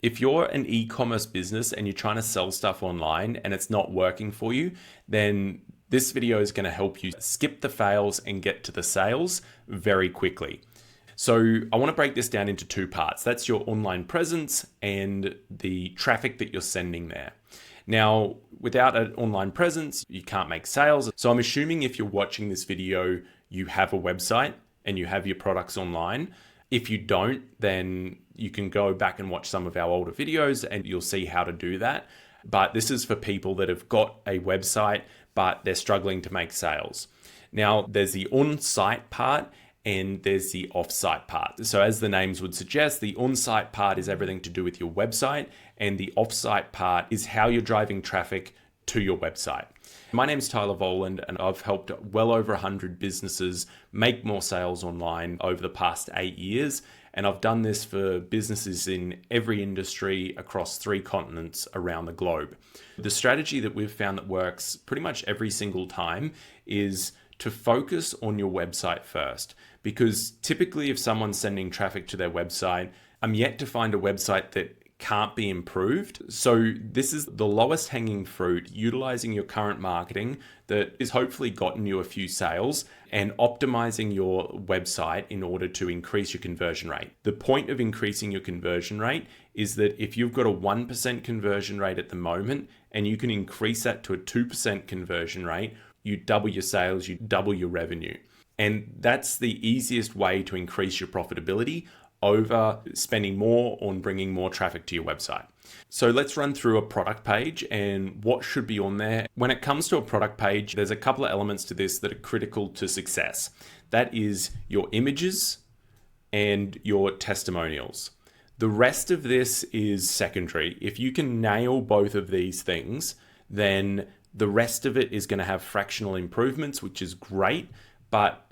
If you're an e-commerce business and you're trying to sell stuff online and it's not working for you, then this video is going to help you skip the fails and get to the sales very quickly. So I want to break this down into two parts. That's your online presence and the traffic that you're sending there. Now, without an online presence, you can't make sales. So I'm assuming if you're watching this video, you have a website and you have your products online. If you don't, then you can go back and watch some of our older videos and you'll see how to do that. But this is for people that have got a website, but they're struggling to make sales. Now, there's the on-site part and there's the off-site part. So as the names would suggest, the on-site part is everything to do with your website, and the off-site part is how you're driving traffic to your website. My name is Tyler Voland, and I've helped well over 100 businesses make more sales online over the past 8 years. And I've done this for businesses in every industry across 3 continents around the globe. The strategy that we've found that works pretty much every single time is to focus on your website first. Because typically if someone's sending traffic to their website, I'm yet to find a website that can't be improved. So this is the lowest hanging fruit, utilizing your current marketing that has hopefully gotten you a few sales and optimizing your website in order to increase your conversion rate. The point of increasing your conversion rate is that if you've got a 1% conversion rate at the moment and you can increase that to a 2% conversion rate, you double your sales, you double your revenue. And that's the easiest way to increase your profitability over spending more on bringing more traffic to your website. So let's run through a product page and what should be on there. When it comes to a product page, there's a couple of elements to this that are critical to success. That is your images and your testimonials. The rest of this is secondary. If you can nail both of these things, then the rest of it is going to have fractional improvements, which is great, but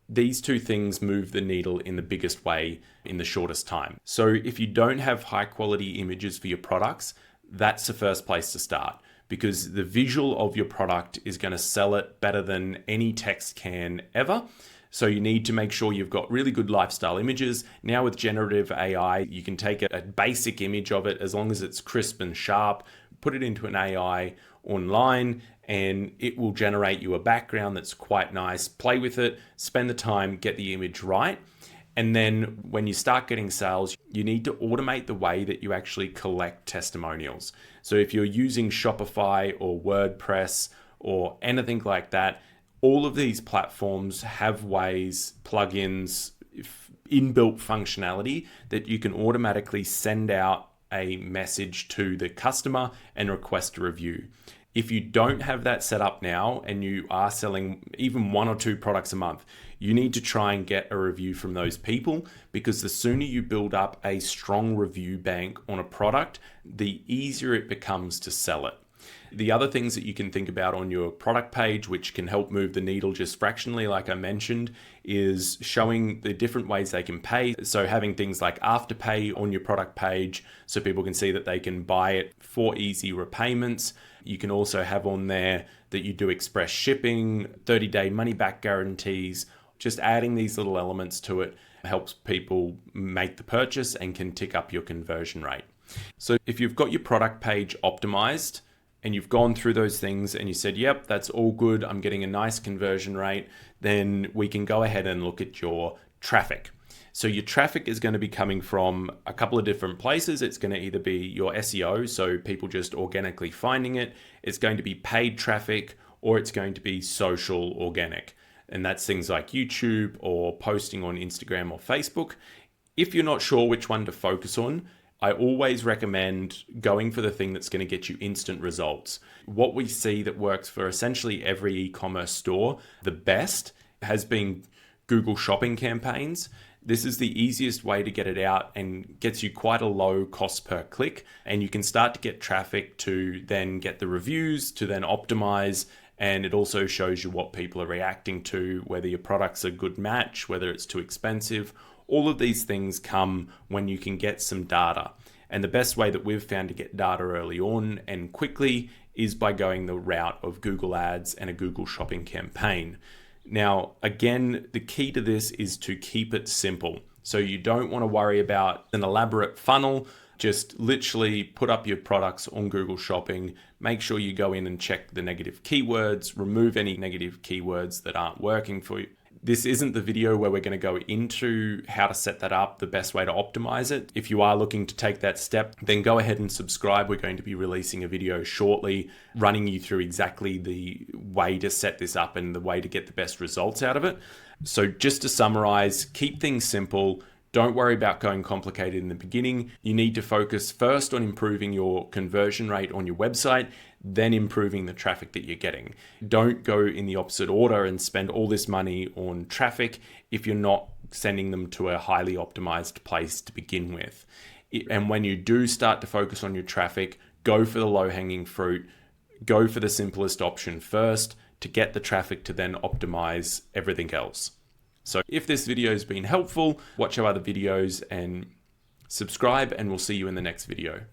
these two things move the needle in the biggest way in the shortest time. So if you don't have high quality images for your products, that's the first place to start, because the visual of your product is going to sell it better than any text can ever. So you need to make sure you've got really good lifestyle images. Now with generative AI, you can take a basic image of it as long as it's crisp and sharp, put it into an AI online, and it will generate you a background that's quite nice. Play with it, spend the time, get the image right. And then when you start getting sales, you need to automate the way that you actually collect testimonials. So if you're using Shopify or WordPress or anything like that, all of these platforms have ways, plugins, inbuilt functionality that you can automatically send out a message to the customer and request a review. If you don't have that set up now and you are selling even 1 or 2 products a month, you need to try and get a review from those people, because the sooner you build up a strong review bank on a product, the easier it becomes to sell it. The other things that you can think about on your product page, which can help move the needle just fractionally, like I mentioned, is showing the different ways they can pay. So having things like Afterpay on your product page so people can see that they can buy it for easy repayments. You can also have on there that you do express shipping, 30-day money-back guarantees. Just adding these little elements to it helps people make the purchase and can tick up your conversion rate. So if you've got your product page optimized, and you've gone through those things and you said, yep, that's all good, I'm getting a nice conversion rate, then we can go ahead and look at your traffic. So your traffic is going to be coming from a couple of different places. It's going to either be your SEO, so people just organically finding it. It's going to be paid traffic, or it's going to be social organic. And that's things like YouTube or posting on Instagram or Facebook. If you're not sure which one to focus on, I always recommend going for the thing that's going to get you instant results. What we see that works for essentially every e-commerce store the best has been Google Shopping campaigns. This is the easiest way to get it out and gets you quite a low cost per click. And you can start to get traffic to then get the reviews, to then optimize. And it also shows you what people are reacting to, whether your product's a good match, whether it's too expensive. All of these things come when you can get some data. And the best way that we've found to get data early on and quickly is by going the route of Google Ads and a Google Shopping campaign. Now, again, the key to this is to keep it simple. So you don't want to worry about an elaborate funnel. Just literally put up your products on Google Shopping. Make sure you go in and check the negative keywords, remove any negative keywords that aren't working for you. This isn't the video where we're going to go into how to set that up, the best way to optimize it. If you are looking to take that step, then go ahead and subscribe. We're going to be releasing a video shortly running you through exactly the way to set this up and the way to get the best results out of it. So just to summarize, keep things simple. Don't worry about going complicated in the beginning. You need to focus first on improving your conversion rate on your website, then improving the traffic that you're getting. Don't go in the opposite order and spend all this money on traffic if you're not sending them to a highly optimized place to begin with. And when you do start to focus on your traffic, go for the low-hanging fruit. Go for the simplest option first to get the traffic to then optimize everything else. So if this video has been helpful, watch our other videos and subscribe, and we'll see you in the next video.